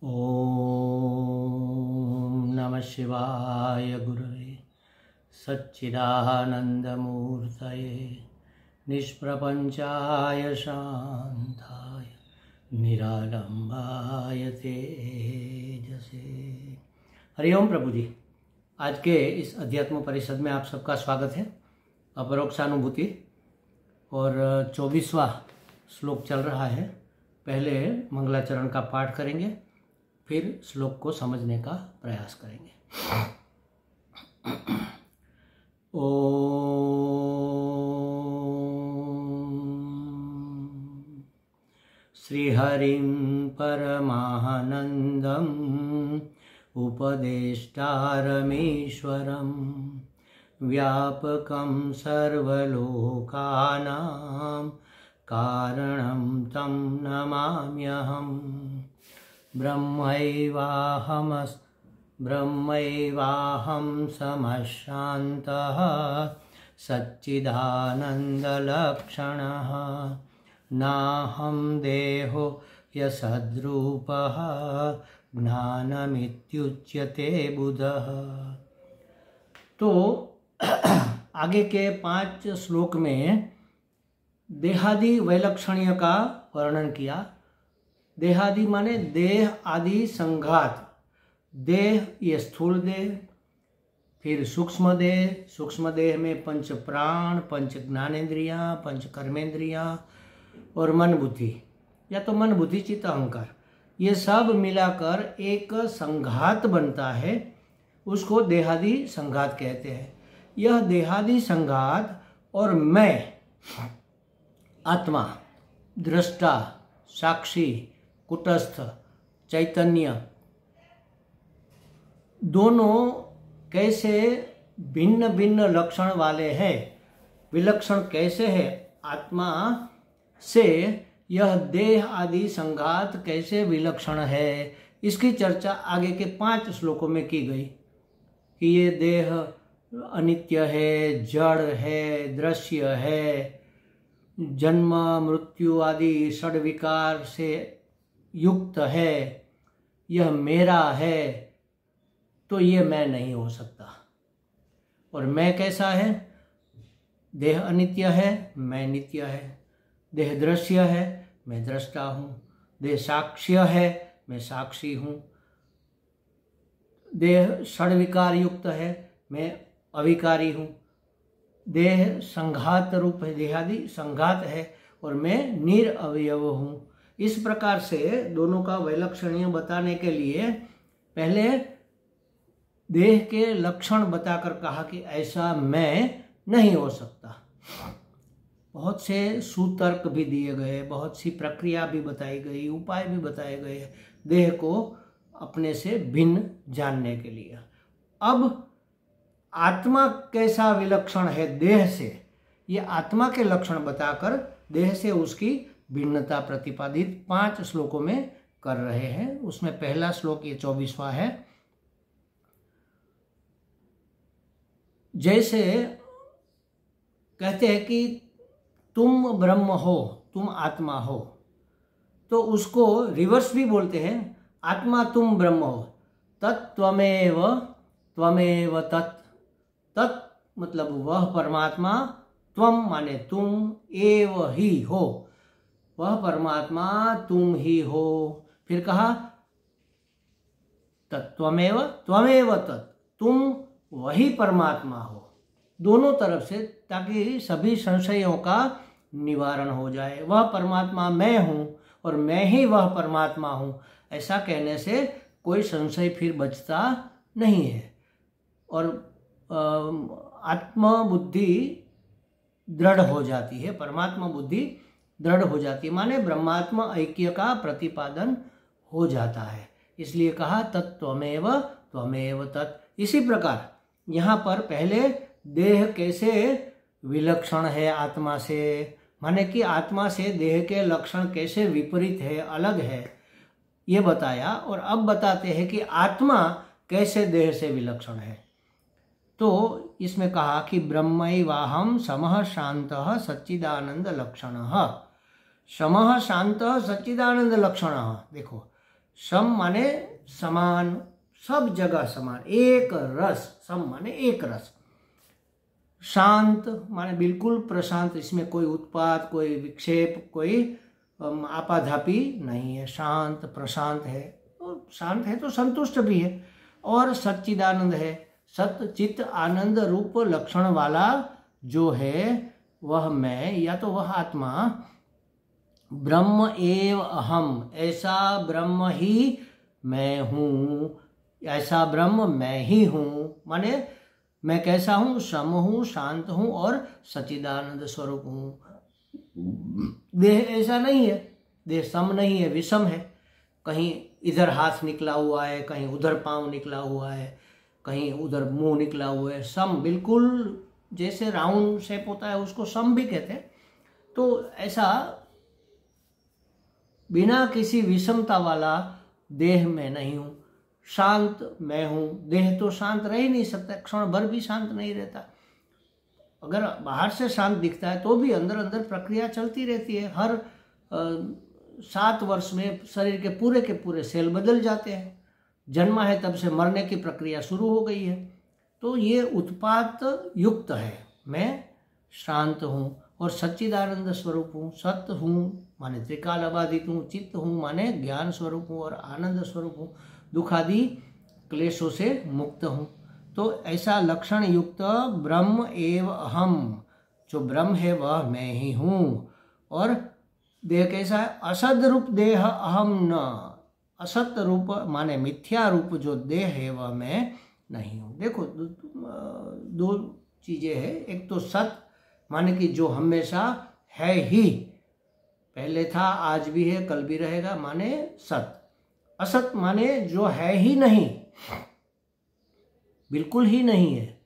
ओम नमः शिवाय गुरवे सच्चिदानंदमूर्तये निष्प्रपंचाय शांताय निरालंबाय तेजसे। हरिओम प्रभु जी। आज के इस अध्यात्म परिषद में आप सबका स्वागत है। अपरोक्षानुभूति और 24वां श्लोक चल रहा है। पहले मंगलाचरण का पाठ करेंगे, फिर श्लोक को समझने का प्रयास करेंगे। ओम श्रीहरिं परमानंदं उपदेष्टारमीश्वरं व्यापकं सर्वलोकानां कारणं तं नमाम्यहम्। ब्रह्मैवाहं समशान्तः सच्चिदानन्दलक्षणः नाहं देहो यसद्रूपः ज्ञानमित्युच्यते बुधः। तो आगे के 5 श्लोक में देहादि वैलक्षण्य का वर्णन किया। देहादि माने देह आदि संघात। देह ये स्थूल देह, फिर सूक्ष्म देह में पंच प्राण, पंच ज्ञानेन्द्रियाँ, पंच कर्मेंद्रियाँ और मन बुद्धि, या तो मन बुद्धि चित्त अहंकार, ये सब मिलाकर एक संघात बनता है। उसको देहादि संघात कहते हैं। यह देहादि संघात और मैं आत्मा, दृष्टा, साक्षी, कुटस्थ, चैतन्य, दोनों कैसे भिन्न भिन्न लक्षण वाले हैं, विलक्षण कैसे है आत्मा से, यह देह आदि संघात कैसे विलक्षण है, इसकी चर्चा आगे के 5 श्लोकों में की गई कि ये देह अनित्य है, जड़ है, दृश्य है, जन्म मृत्यु आदि षड विकार से युक्त है, यह मेरा है, तो ये मैं नहीं हो सकता। और मैं कैसा है? देह अनित्य है, मैं नित्य है। देह दृश्य है, मैं दृष्टा हूँ। देह साक्ष्य है, मैं साक्षी हूँ। देह षड विकार युक्त है, मैं अविकारी हूँ। देह संघात रूप है, देहादि संघात है, और मैं निरअवयव हूँ। इस प्रकार से दोनों का वैलक्षण्य बताने के लिए पहले देह के लक्षण बताकर कहा कि ऐसा मैं नहीं हो सकता। बहुत से सूतर्क भी दिए गए, बहुत सी प्रक्रिया भी बताई गई, उपाय भी बताए गए देह को अपने से भिन्न जानने के लिए। अब आत्मा कैसा विलक्षण है देह से, ये आत्मा के लक्षण बताकर देह से उसकी भिन्नता प्रतिपादित 5 श्लोकों में कर रहे हैं। उसमें पहला श्लोक ये 24वां है। जैसे कहते हैं कि तुम ब्रह्म हो, तुम आत्मा हो, तो उसको रिवर्स भी बोलते हैं, आत्मा तुम ब्रह्म हो, तत्त्वमेव त्वमेव तत्। तत् मतलब वह परमात्मा, त्वम माने तुम, एव ही हो, वह परमात्मा तुम ही हो। फिर कहा तत्त्वमेव त्वमेव तत्, तुम वही परमात्मा हो। दोनों तरफ से, ताकि सभी संशयों का निवारण हो जाए। वह परमात्मा मैं हूँ और मैं ही वह परमात्मा हूँ, ऐसा कहने से कोई संशय फिर बचता नहीं है। और आत्मा बुद्धि दृढ़ हो जाती है, परमात्मा बुद्धि दृढ़ हो जाती है, माने ब्रह्मात्मा ऐक्य का प्रतिपादन हो जाता है। इसलिए कहा तत्त्वमेव त्वमेव तत्। इसी प्रकार यहाँ पर पहले देह कैसे विलक्षण है आत्मा से, माने कि आत्मा से देह के लक्षण कैसे विपरीत है, अलग है, ये बताया। और अब बताते हैं कि आत्मा कैसे देह से विलक्षण है। तो इसमें कहा कि ब्रह्मैवाहं समः शान्तः सच्चिदानंद लक्षणः। समः शान्तः सच्चिदानंद लक्षणः। देखो, सम माने समान, सब जगह समान, एक रस, सम माने एक रस। शांत माने बिल्कुल प्रशांत, इसमें कोई उत्पात, कोई विक्षेप, कोई आपाधापी नहीं है, शांत प्रशांत है। तो शांत है तो संतुष्ट भी है। और सच्चिदानंद है, सत्य चित्त आनंद रूप लक्षण वाला जो है वह मैं या तो वह आत्मा ब्रह्म एव अहम, ऐसा ब्रह्म ही मैं हूँ, ऐसा ब्रह्म मैं ही हूँ। माने मैं कैसा हूँ? सम हूँ, शांत हूँ और सच्चिदानंद स्वरूप हूँ। देह ऐसा नहीं है, देह सम नहीं है, विषम है। कहीं इधर हाथ निकला हुआ है, कहीं उधर पाँव निकला हुआ है, कहीं उधर मुंह निकला हुआ है। सम बिल्कुल जैसे राउंड शेप होता है उसको सम भी कहते हैं। तो ऐसा बिना किसी विषमता वाला देह में नहीं हूँ। शांत मैं हूँ, देह तो शांत रह ही नहीं सकता, क्षण भर भी शांत नहीं रहता। अगर बाहर से शांत दिखता है तो भी अंदर अंदर प्रक्रिया चलती रहती है। हर 7 वर्ष में शरीर के पूरे सेल बदल जाते हैं। जन्मा है तब से मरने की प्रक्रिया शुरू हो गई है। तो ये उत्पात युक्त है। मैं शांत हूँ और सच्चिदानंद स्वरूप हूँ। सत्य हूँ माने त्रिकाल अबाधित हूँ, चित्त हूँ माने ज्ञान स्वरूप हूँ और आनंद स्वरूप हूँ, दुख आदि क्लेशों से मुक्त हूँ। तो ऐसा लक्षण युक्त ब्रह्म एव अहम, जो ब्रह्म है वह मैं ही हूँ। और देह कैसा है? असद रूप देह अहम न, असत रूप माने मिथ्या रूप जो देह है वह मैं नहीं हूँ। देखो दो चीजें हैं। एक तो सत माने कि जो हमेशा है ही, पहले था, आज भी है, कल भी रहेगा, माने सत। असत माने जो है ही नहीं, बिल्कुल ही नहीं है,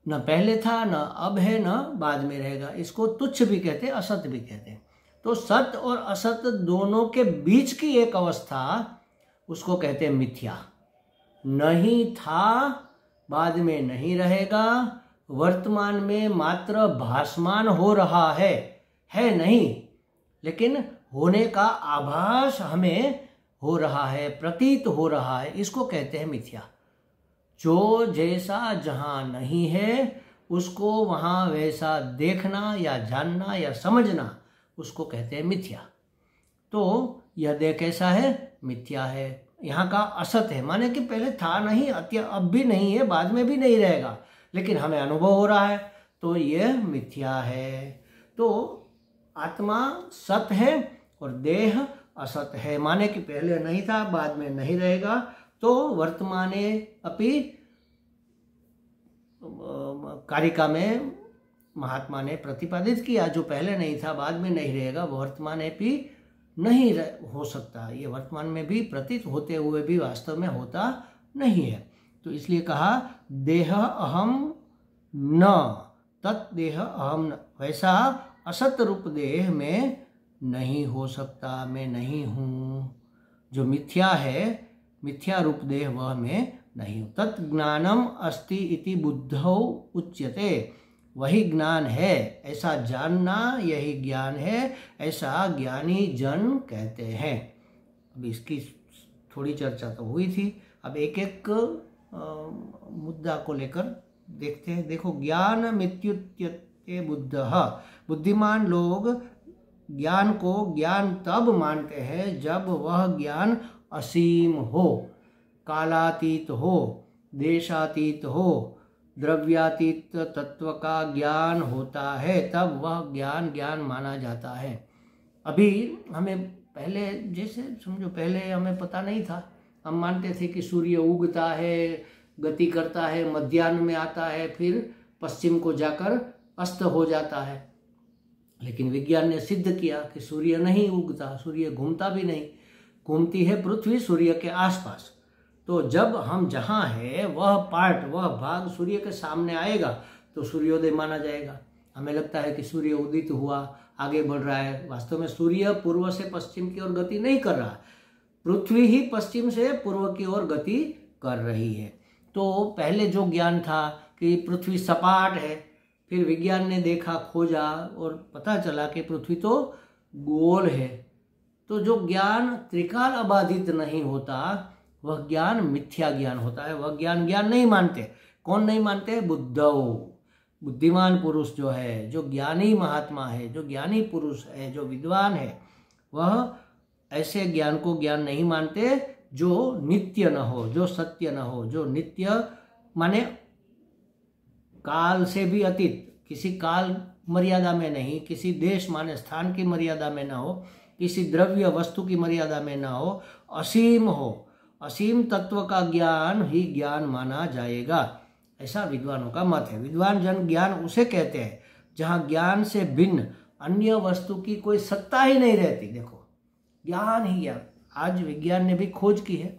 न पहले था, न अब है, न बाद में रहेगा। इसको तुच्छ भी कहते हैं, असत भी कहते हैं। तो सत और असत दोनों के बीच की एक अवस्था, उसको कहते हैं मिथ्या। नहीं था, बाद में नहीं रहेगा, वर्तमान में मात्र भासमान हो रहा है नहीं, लेकिन होने का आभास हमें हो रहा है, प्रतीत हो रहा है, इसको कहते हैं मिथ्या। जो जैसा जहां नहीं है उसको वहां वैसा देखना या जानना या समझना, उसको कहते हैं मिथ्या। तो यह देह कैसा है? मिथ्या है। यहाँ का असत है माने कि पहले था नहीं, अब भी नहीं है, बाद में भी नहीं रहेगा, लेकिन हमें अनुभव हो रहा है, तो यह मिथ्या है। तो आत्मा सत है और देह असत है, माने कि पहले नहीं था, बाद में नहीं रहेगा। तो वर्तमाने अपि कारिका में महात्मा ने प्रतिपादित किया, जो पहले नहीं था, बाद में नहीं रहेगा, वर्तमान भी नहीं हो सकता। ये वर्तमान में भी प्रतीत होते हुए भी वास्तव में होता नहीं है। तो इसलिए कहा देह अहम न, तत् देह अहम न, वैसा असत रूप देह में नहीं हो सकता, मैं नहीं हूँ। जो मिथ्या है, मिथ्या रूप देह वह मैं नहीं हूँ। तत् ज्ञानम अस्ति इति बुद्धौ उच्यते, वही ज्ञान है, ऐसा जानना यही ज्ञान है, ऐसा ज्ञानी जन कहते हैं। अब इसकी थोड़ी चर्चा तो हुई थी, अब एक एक मुद्दा को लेकर देखते हैं। देखो, ज्ञान मित्युच्यते बुद्धः, बुद्धिमान लोग ज्ञान को ज्ञान तब मानते हैं जब वह ज्ञान असीम हो, कालातीत हो, देशातीत हो, द्रव्यातीत तत्व का ज्ञान होता है, तब वह ज्ञान माना जाता है। अभी हमें पहले, जैसे समझो पहले हमें पता नहीं था, हम मानते थे कि सूर्य उगता है, गति करता है, मध्याह्न में आता है, फिर पश्चिम को जाकर अस्त हो जाता है। लेकिन विज्ञान ने सिद्ध किया कि सूर्य नहीं उगता, सूर्य घूमता भी नहीं, घूमती है पृथ्वी सूर्य के आसपास। तो जब हम जहाँ है वह पार्ट, वह भाग सूर्य के सामने आएगा तो सूर्योदय माना जाएगा। हमें लगता है कि सूर्य उदित हुआ, आगे बढ़ रहा है, वास्तव में सूर्य पूर्व से पश्चिम की ओर गति नहीं कर रहा, पृथ्वी ही पश्चिम से पूर्व की ओर गति कर रही है। तो पहले जो ज्ञान था कि पृथ्वी सपाट है, फिर विज्ञान ने देखा, खोजा और पता चला कि पृथ्वी तो गोल है। तो जो ज्ञान त्रिकाल अबाधित नहीं होता वह ज्ञान मिथ्या ज्ञान होता है। वह ज्ञान नहीं मानते। कौन नहीं मानते? बुद्धिमान पुरुष जो है, जो ज्ञानी महात्मा है, जो ज्ञानी पुरुष है, जो विद्वान है, वह ऐसे ज्ञान को ज्ञान नहीं मानते जो नित्य न हो, जो सत्य न हो। जो नित्य माने काल से भी अतीत, किसी काल मर्यादा में नहीं, किसी देश माने स्थान की मर्यादा में ना हो, किसी द्रव्य वस्तु की मर्यादा में ना हो, असीम हो। असीम तत्व का ज्ञान ही ज्ञान माना जाएगा, ऐसा विद्वानों का मत है। विद्वान जन ज्ञान उसे कहते हैं जहाँ ज्ञान से भिन्न अन्य वस्तु की कोई सत्ता ही नहीं रहती। देखो, ज्ञान ही ज्ञान। आज विज्ञान ने भी खोज की है।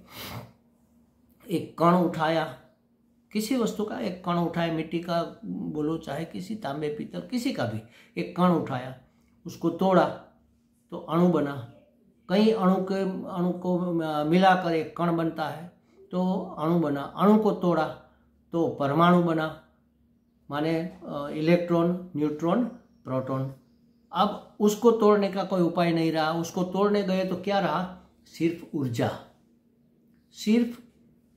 एक कण उठाया, किसी वस्तु का एक कण उठाया, मिट्टी का बोलो चाहे किसी तांबे पीतल किसी का भी, एक कण उठाया, उसको तोड़ा तो अणु बना। कई अणु को मिलाकर एक कण बनता है तो अणु बना। अणु को तोड़ा तो परमाणु बना, माने इलेक्ट्रॉन, न्यूट्रॉन, प्रोटॉन। अब उसको तोड़ने का कोई उपाय नहीं रहा। उसको तोड़ने गए तो क्या रहा? सिर्फ ऊर्जा, सिर्फ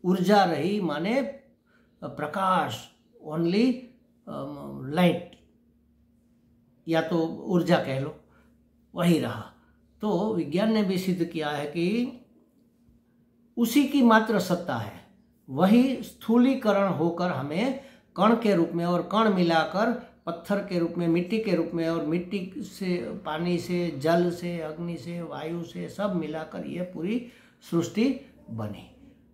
ऊर्जा रही, माने प्रकाश, ओनली लाइट, या तो ऊर्जा कह लो, वही रहा। तो विज्ञान ने भी सिद्ध किया है कि उसी की मात्र सत्ता है, वही स्थूलीकरण होकर हमें कण के रूप में, और कण मिलाकर पत्थर के रूप में, मिट्टी के रूप में, और मिट्टी से, पानी से, जल से, अग्नि से, वायु से, सब मिलाकर ये पूरी सृष्टि बनी।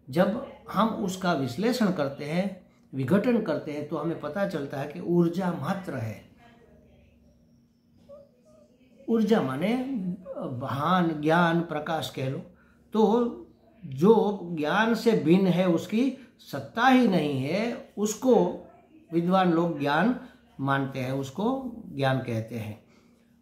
जब हम उसका विश्लेषण करते हैं, विघटन करते हैं, तो हमें पता चलता है कि ऊर्जा मात्र है। ऊर्जा माने भान, ज्ञान, प्रकाश कह लो। तो जो ज्ञान से भिन्न है, उसकी सत्ता ही नहीं है, उसको विद्वान लोग ज्ञान मानते हैं, उसको ज्ञान कहते हैं।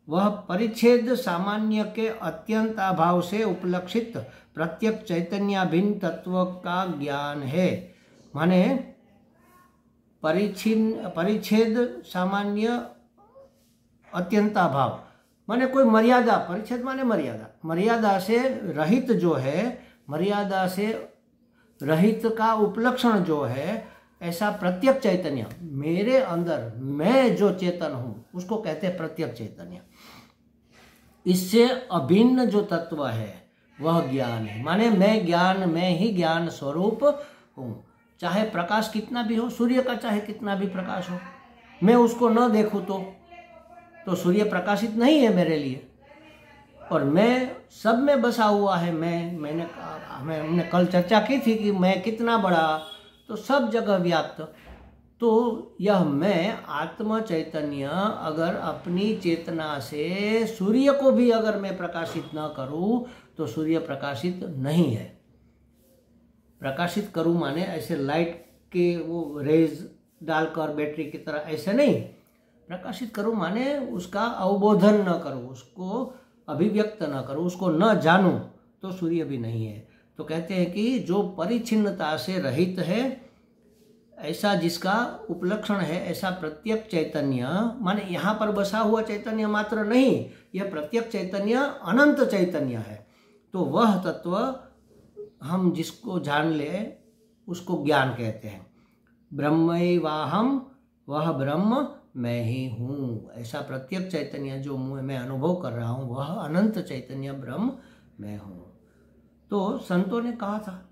वह परिच्छेद सामान्य के अत्यंत अभाव से उपलक्षित प्रत्यक्ष चैतन्याभिन्न तत्व का ज्ञान है। माने परिच्छेद सामान्य अत्यंत अभाव माने कोई मर्यादा, परिच्छेद माने मर्यादा, मर्यादा से रहित जो है, मर्यादा से रहित का उपलक्षण जो है, ऐसा प्रत्यक्ष चैतन्य मेरे अंदर, मैं जो चेतन हूँ उसको कहते हैं प्रत्यक्ष चैतन्य। इससे अभिन्न जो तत्व है वह ज्ञान है। माने मैं ज्ञान, मैं ही ज्ञान स्वरूप हूँ। चाहे प्रकाश कितना भी हो, सूर्य का चाहे कितना भी प्रकाश हो, मैं उसको न देखूँ तो सूर्य प्रकाशित नहीं है मेरे लिए। और मैं सब में बसा हुआ है। हमने कल चर्चा की थी कि मैं कितना बड़ा, तो सब जगह व्याप्त। तो यह मैं आत्म चैतन्य अगर अपनी चेतना से सूर्य को भी अगर मैं प्रकाशित न करूं तो सूर्य प्रकाशित नहीं है। प्रकाशित करूं माने ऐसे लाइट के वो रेज डालकर बैटरी की तरह, ऐसे नहीं। प्रकाशित करूं माने उसका अवबोधन न करूं, उसको अभिव्यक्त न करूं, उसको न जानूं, तो सूर्य भी नहीं है। तो कहते हैं कि जो परिच्छिन्नता से रहित है, ऐसा जिसका उपलक्षण है, ऐसा प्रत्यक्ष चैतन्य, माने यहाँ पर बसा हुआ चैतन्य मात्र नहीं, यह प्रत्यक्ष चैतन्य अनंत चैतन्य है। तो वह तत्व हम जिसको जान ले उसको ज्ञान कहते हैं। ब्रह्मैवाहम, वह ब्रह्म मैं ही हूँ। ऐसा प्रत्यक्ष चैतन्य जो मैं अनुभव कर रहा हूँ, वह अनंत चैतन्य ब्रह्म मैं हूँ। तो संतों ने कहा था,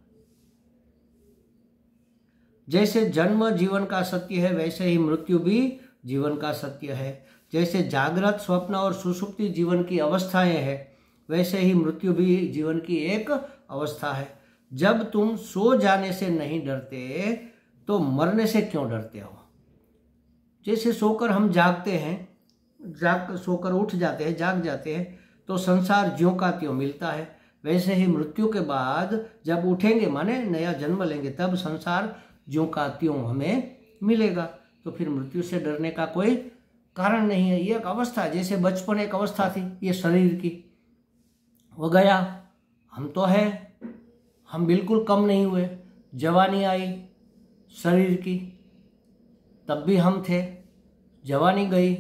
जैसे जन्म जीवन का सत्य है, वैसे ही मृत्यु भी जीवन का सत्य है। जैसे जागृत, स्वप्न और सुषुप्ति जीवन की अवस्थाएं हैं, वैसे ही मृत्यु भी जीवन की एक अवस्था है। जब तुम सो जाने से नहीं डरते तो मरने से क्यों डरते हो? जैसे सोकर हम जागते हैं, सोकर उठ जाते हैं, जाग जाते हैं, तो संसार ज्यों का त्यों मिलता है। वैसे ही मृत्यु के बाद जब उठेंगे, माने नया जन्म लेंगे, तब संसार ज्यों का त्यों हमें मिलेगा। तो फिर मृत्यु से डरने का कोई कारण नहीं है। ये एक अवस्था, जैसे बचपन एक अवस्था थी ये शरीर की, वो गया, हम तो है, हम बिल्कुल कम नहीं हुए। जवानी आई शरीर की, तब भी हम थे। जवानी गई,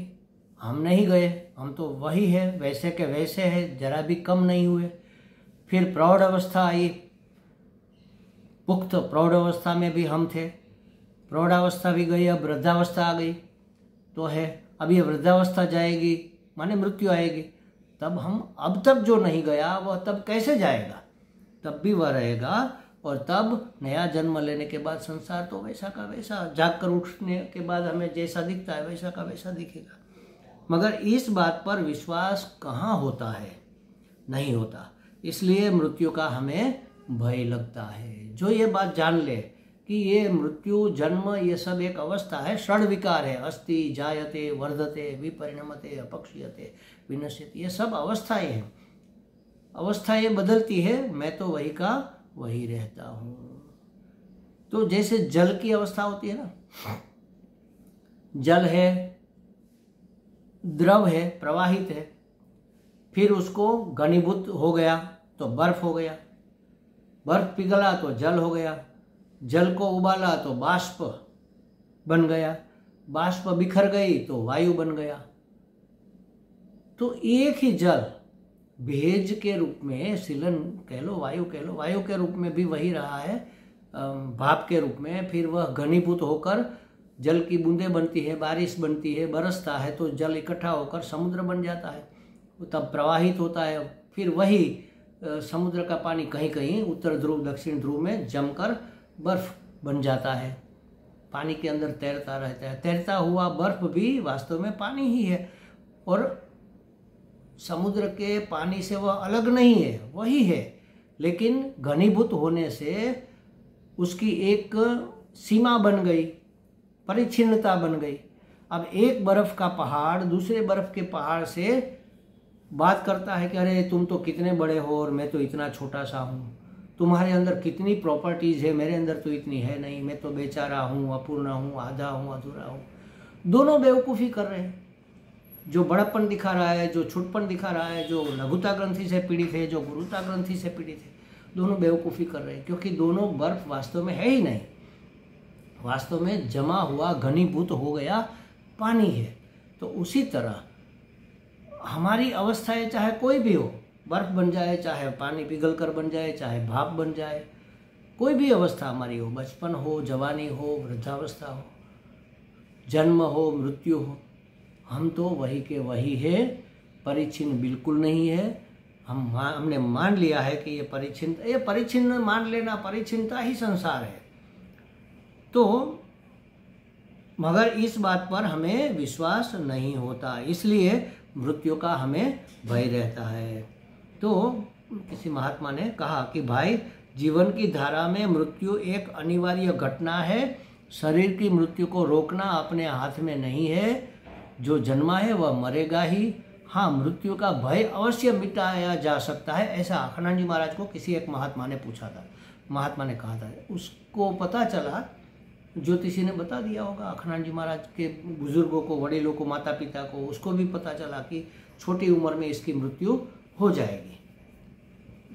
हम नहीं गए। हम तो वही है, वैसे के वैसे है, जरा भी कम नहीं हुए। फिर प्रौढ़ अवस्था आई, पुख्त प्रौढ़ अवस्था में भी हम थे, प्रौढ़ावस्था भी गई, अब वृद्धावस्था आ गई तो है। अब ये वृद्धावस्था जाएगी माने मृत्यु आएगी, तब हम अब तक जो नहीं गया वह तब कैसे जाएगा, तब भी वह रहेगा। और तब नया जन्म लेने के बाद संसार तो वैसा का वैसा, जाग कर उठने के बाद हमें जैसा दिखता है वैसा का वैसा दिखेगा। मगर इस बात पर विश्वास कहाँ होता है, नहीं होता। इसलिए मृत्यु का हमें भय लगता है। जो ये बात जान ले कि ये मृत्यु जन्म ये सब एक अवस्था है, षड विकार है, अस्ति जायते वर्धते विपरिणमते अपक्षीयते विनश्यते, ये सब अवस्थाएं हैं। अवस्थाएं बदलती है, मैं तो वही का वही रहता हूँ। तो जैसे जल की अवस्था होती है ना, जल है, द्रव है, प्रवाहित है, फिर उसको घनीभूत हो गया तो बर्फ हो गया, बर्फ पिघला तो जल हो गया, जल को उबाला तो बाष्प बन गया, बाष्प बिखर गई तो वायु बन गया। तो एक ही जल भेज के रूप में, सीलन कह लो, वायु कह लो, वायु के रूप में भी वही रहा है, भाप के रूप में। फिर वह घनीभूत होकर जल की बूंदें बनती है, बारिश बनती है, बरसता है तो जल इकट्ठा होकर समुद्र बन जाता है, तब प्रवाहित होता है। फिर वही समुद्र का पानी कहीं कहीं उत्तर ध्रुव दक्षिण ध्रुव में जमकर बर्फ बन जाता है, पानी के अंदर तैरता रहता है। तैरता हुआ बर्फ भी वास्तव में पानी ही है, और समुद्र के पानी से वह अलग नहीं है, वही है, लेकिन घनीभूत होने से उसकी एक सीमा बन गई, परिच्छिन्नता बन गई। अब एक बर्फ का पहाड़ दूसरे बर्फ के पहाड़ से बात करता है कि अरे तुम तो कितने बड़े हो और मैं तो इतना छोटा सा हूँ, तुम्हारे अंदर कितनी प्रॉपर्टीज़ है, मेरे अंदर तो इतनी है नहीं, मैं तो बेचारा हूँ, अपूर्ण हूँ, आधा हूँ, अधूरा हूँ। दोनों बेवकूफ़ी कर रहे हैं। जो बड़प्पन दिखा रहा है, जो छुटपन दिखा रहा है, जो लघुता ग्रंथि से पीड़ित है, जो गुरुता ग्रंथि से पीड़ित है, दोनों बेवकूफ़ी कर रहे हैं, क्योंकि दोनों बर्फ वास्तव में है ही नहीं, वास्तव में जमा हुआ घनीभूत हो गया पानी है। तो उसी तरह हमारी अवस्थाएं चाहे कोई भी हो, बर्फ बन जाए, चाहे पानी पिघल कर बन जाए, चाहे भाप बन जाए, कोई भी अवस्था हमारी हो, बचपन हो, जवानी हो, वृद्धावस्था हो, जन्म हो, मृत्यु हो, हम तो वही के वही है, परिच्छिन्न बिल्कुल नहीं है। हमने मान लिया है कि ये परिच्छिन्न मान लेना, परिच्छिन्नता ही संसार है। तो मगर इस बात पर हमें विश्वास नहीं होता, इसलिए मृत्यु का हमें भय रहता है। तो किसी महात्मा ने कहा कि भाई, जीवन की धारा में मृत्यु एक अनिवार्य घटना है, शरीर की मृत्यु को रोकना अपने हाथ में नहीं है, जो जन्मा है वह मरेगा ही। हाँ, मृत्यु का भय अवश्य मिटाया जा सकता है, ऐसा अखंडानंद जी महाराज को किसी एक महात्मा ने पूछा था, महात्मा ने कहा था। उसको पता चला, ज्योतिषी ने बता दिया होगा अखंडानंद जी महाराज के बुजुर्गों को, वड़ीलों को, माता पिता को, उसको भी पता चला कि छोटी उम्र में इसकी मृत्यु हो जाएगी,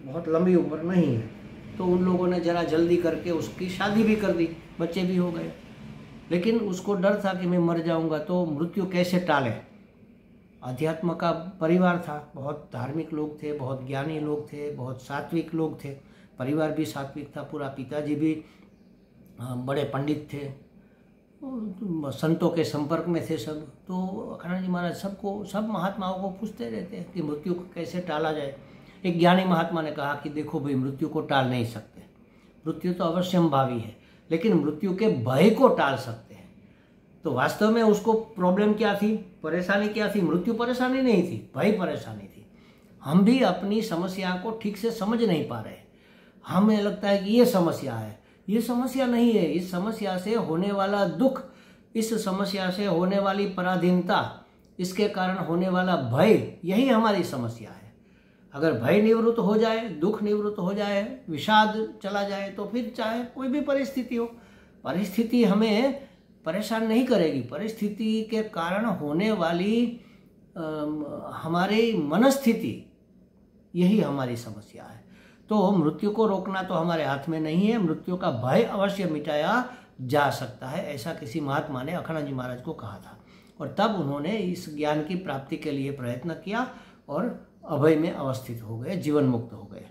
बहुत लंबी उम्र नहीं है। तो उन लोगों ने जरा जल्दी करके उसकी शादी भी कर दी, बच्चे भी हो गए, लेकिन उसको डर था कि मैं मर जाऊंगा, तो मृत्यु कैसे टाले। अध्यात्म का परिवार था, बहुत धार्मिक लोग थे, बहुत ज्ञानी लोग थे, बहुत सात्विक लोग थे, परिवार भी सात्विक था पूरा, पिताजी भी बड़े पंडित थे, संतों के संपर्क में थे सब। तो अखंडानंद जी महाराज सब महात्माओं को पूछते रहते हैं कि मृत्यु को कैसे टाला जाए। एक ज्ञानी महात्मा ने कहा कि देखो भाई, मृत्यु को टाल नहीं सकते, मृत्यु तो अवश्यंभावी है, लेकिन मृत्यु के भय को टाल सकते हैं। तो वास्तव में उसको प्रॉब्लम क्या थी, परेशानी क्या थी? मृत्यु परेशानी नहीं थी, भय परेशानी थी। हम भी अपनी समस्या को ठीक से समझ नहीं पा रहे, हमें लगता है कि ये समस्या है, ये समस्या नहीं है। इस समस्या से होने वाला दुख, इस समस्या से होने वाली पराधीनता, इसके कारण होने वाला भय, यही हमारी समस्या है। अगर भय निवृत्त हो जाए, दुख निवृत्त हो जाए, विषाद चला जाए, तो फिर चाहे कोई भी परिस्थिति हो, परिस्थिति हमें परेशान नहीं करेगी। परिस्थिति के कारण होने वाली हमारी मनस्थिति, यही हमारी समस्या है। तो मृत्यु को रोकना तो हमारे हाथ में नहीं है, मृत्यु का भय अवश्य मिटाया जा सकता है, ऐसा किसी महात्मा ने अखंडानंद जी महाराज को कहा था। और तब उन्होंने इस ज्ञान की प्राप्ति के लिए प्रयत्न किया और अभय में अवस्थित हो गए, जीवन मुक्त हो गए।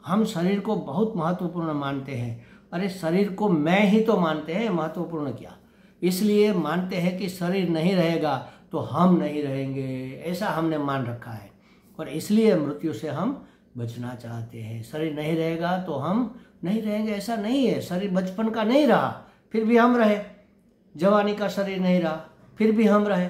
हम शरीर को बहुत महत्वपूर्ण मानते हैं। अरे शरीर को मैं ही तो मानते हैं, महत्वपूर्ण क्या। इसलिए मानते हैं कि शरीर नहीं रहेगा तो हम नहीं रहेंगे, ऐसा हमने मान रखा है। और इसलिए मृत्यु से हम बचना चाहते हैं। शरीर नहीं रहेगा तो हम नहीं रहेंगे, ऐसा नहीं है। शरीर बचपन का नहीं रहा फिर भी हम रहे, जवानी का शरीर नहीं रहा फिर भी हम रहे।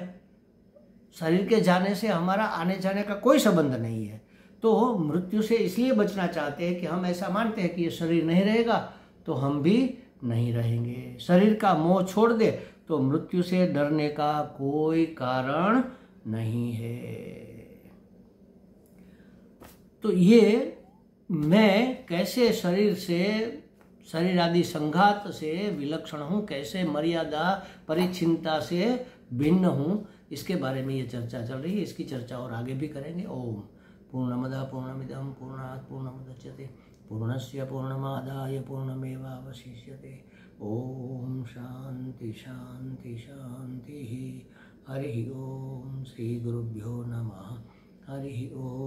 शरीर के जाने से हमारा आने जाने का कोई संबंध नहीं है। तो मृत्यु से इसलिए बचना चाहते हैं कि हम ऐसा मानते हैं कि ये शरीर नहीं रहेगा तो हम भी नहीं रहेंगे। शरीर का मोह छोड़ दे तो मृत्यु से डरने का कोई कारण नहीं है। तो ये मैं कैसे शरीर आदि संघात से विलक्षण हूँ, कैसे मर्यादा परिच्छिन्नता से भिन्न हूँ, इसके बारे में ये चर्चा चल रही है। इसकी चर्चा और आगे भी करेंगे। ओम पूर्णमदः पूर्णमिदं पूर्णात् पूर्णमुदच्यते पूर्णस्य पूर्णमादाय पूर्णमेवावशिष्यते। ओम शांति शांति शांति। हरि ओम। श्री गुरुभ्यो नमः। हरि ओम।